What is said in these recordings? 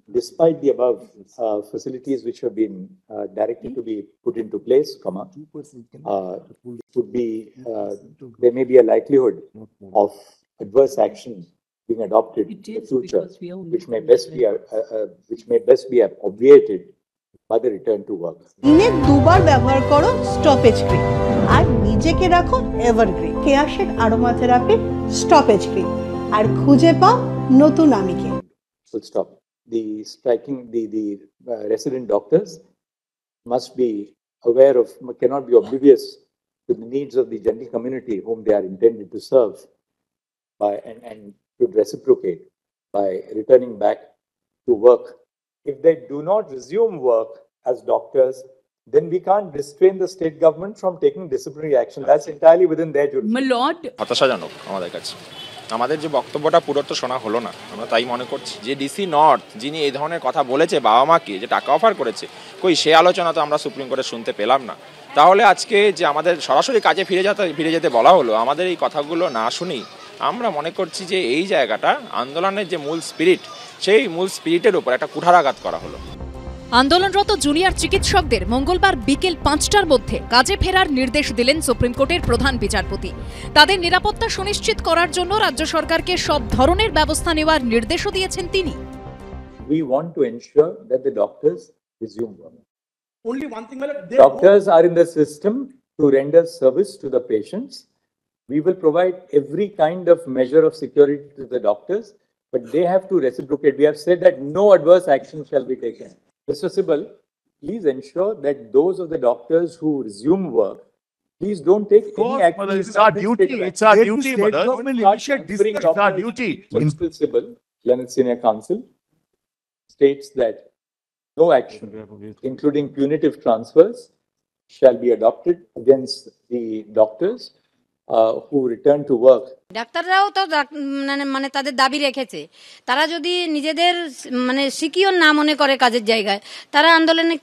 despite the above facilities which have been directed to be put into place, would be there may be a likelihood of adverse action being adopted in the future, which may best be obviated by the return to work. দিনে দুবার ব্যবহার করো stoppage cream আর নিজেকে রাখো evergreen Keya Seth aromatherapy stop age cream আর খুঁজে পাও নতুন আমিকে। Full stop. The resident doctors must be aware of, cannot be oblivious to the needs of the general community whom they are intended to serve and should reciprocate by returning back to work. If they do not resume work as doctors, then we can't restrain the state government from taking disciplinary action. That's entirely within their jurisdiction. My lord, হতাশাজনক আমাদের কাছে আমাদের যে বক্তব্যটা পুরো তো শোনা হলো না। আমরা তাই মনে করছি যে ডিসি নর্থ যিনি এই ধরনের কথা বলেছে বাবা মাকে, যে টাকা অফার করেছে, কই সে আলোচনা তো আমরা সুপ্রিম কোর্টে শুনতে পেলাম না। তাহলে আজকে যে আমাদের সরাসরি কাজে ফিরে যেতে বলা হলো, আমাদের এই কথাগুলো না শুনেই আমরা মনে করছি যে এই জায়গাটা আন্দোলনের যে মূল স্পিরিট, সেই মূল স্পিরিটের উপর একটা কুঠারাঘাত করা হলো। আন্দোলনরত জুনিয়র চিকিৎসকদের মঙ্গলবার বিকেল ৫টার মধ্যে কাজে ফেরার নির্দেশ দিলেন সুপ্রিম কোর্টের প্রধান বিচারপতি। তাদের নিরাপত্তা সুনিশ্চিত করার জন্য রাজ্য সরকারকে সব ধরনের ব্যবস্থা নেওয়ার নির্দেশও দিয়েছেন তিনি। We want to ensure that the doctors resume work. Only one thing, doctors are in the system to render service to the patients. We will provide every kind of measure of security to the doctors, but they have to reciprocate. We have said that no adverse action shall be taken. Mr. Sibal, please ensure that those of the doctors who resume work, please don't take any action. It's our duty. It's our duty, mother. It's our duty. Mr. Sibal, Leonard Senior Counsel, states that no action, including punitive transfers, shall be adopted against the doctors who return to work. ডাক্তাররাও তো মানে তাদের দাবি রেখেছে, তারা যদি নিজেদের মানে secure না মনে করে কাজের জায়গায়, তারা আন্দোলনে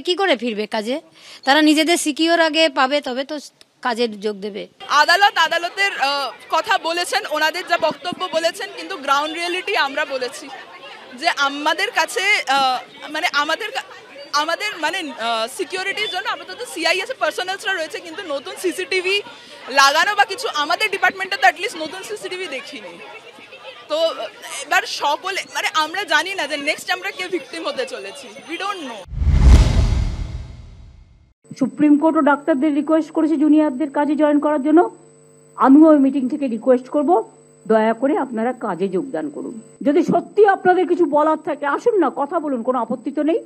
কি করে ফিরবে কাজে? তারা নিজেদের সিকিউর আগে পাবে, তবে তো কাজে যোগ দেবে। আদালতের কথা বলেছেন, ওনাদের যা বক্তব্য বলেছেন, কিন্তু গ্রাউন্ড রিয়েলিটি আমরা বলেছি যে আমাদের কাছে মানে আমাদের মানে সিকিউরিটির জন্য আপাতত সিআইএস এর পার্সোনালসরা রয়েছে, কিন্তু নতুন সিসিটিভি লাগানো বা কিছু আমাদের ডিপার্টমেন্টে তো অ্যাটলিস্ট নতুন সিসিটিভি দেখিনি। তো এবার সকলে মানে আমরা জানি না যে নেক্সট আমরা কে ভিকটিম হতে চলেছি, উই ডোন্ট নো। সুপ্রিম কোর্টও ডাক্তারদের রিকোয়েস্ট করেছে জুনিয়রদের কাজে জয়েন করার জন্য। আমিও ওই মিটিং থেকে রিকোয়েস্ট করব, দয়া করে আপনারা কাজে যোগদান করুন। যদি সত্যি আপনাদের কিছু বলার থাকে আসুন না, কথা বলুন, কোনো আপত্তি তো নেই।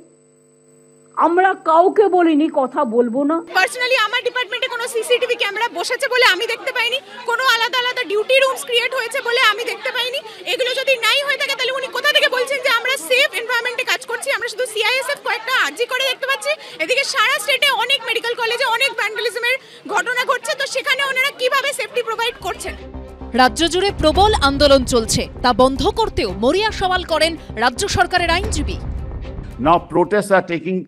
আমরা কাউকে বলিনি কথা বলবো না। পার্সোনালি আমার ডিপার্টমেন্টে কোনো সিসিটিভি ক্যামেরা বসেছে বলে আমি দেখতে পাইনি, কোনো আলাদা আলাদা ডিউটি রুমস ক্রিয়েট হয়েছে বলে আমি দেখতে পাইনি। এগুলো যদি নাই হয়ে থাকে তাহলে উনি কোথা থেকে বলছেন যে আমরা সেফ এনভায়রনমেন্টে কাজ করছি? আমরা শুধু সিআইএসএফ কয়েকটা আরজি করে দেখতে পাচ্ছি, এদিকে সারা স্টেটে অনেক মেডিকেল কলেজে অনেক ভ্যান্ডালিজমের ঘটনা ঘটছে, তো সেখানে ওনারা কিভাবে সেফটি প্রোভাইড করছেন? রাজ্য জুড়ে প্রবল আন্দোলন চলছে, তা বন্ধ করতেও মরিয়া সওয়াল করেন রাজ্য সরকারের আইনজীবী। Now protests are taking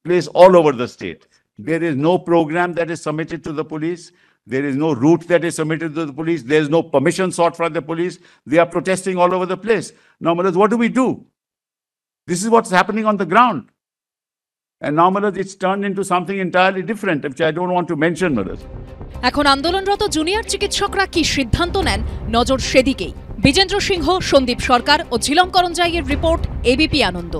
place all over the state. There is no program that is submitted to the police. There is no route that is submitted to the police. There is no permission sought from the police. They are protesting all over the place. Now, Maharaj, what do we do? This is what's happening on the ground. And now, Maharaj, it's turned into something entirely different, which I don't want to mention, Maharaj. এখন আন্দোলনরত junior চিকিৎসকরা কি সিদ্ধান্ত নেন, নজর সেদিকেই। বিজেন্দ্র সিংহ, সন্দীপ সরকার ও Jhelum করঞ্জাইয়ের report, ABP আনন্দ।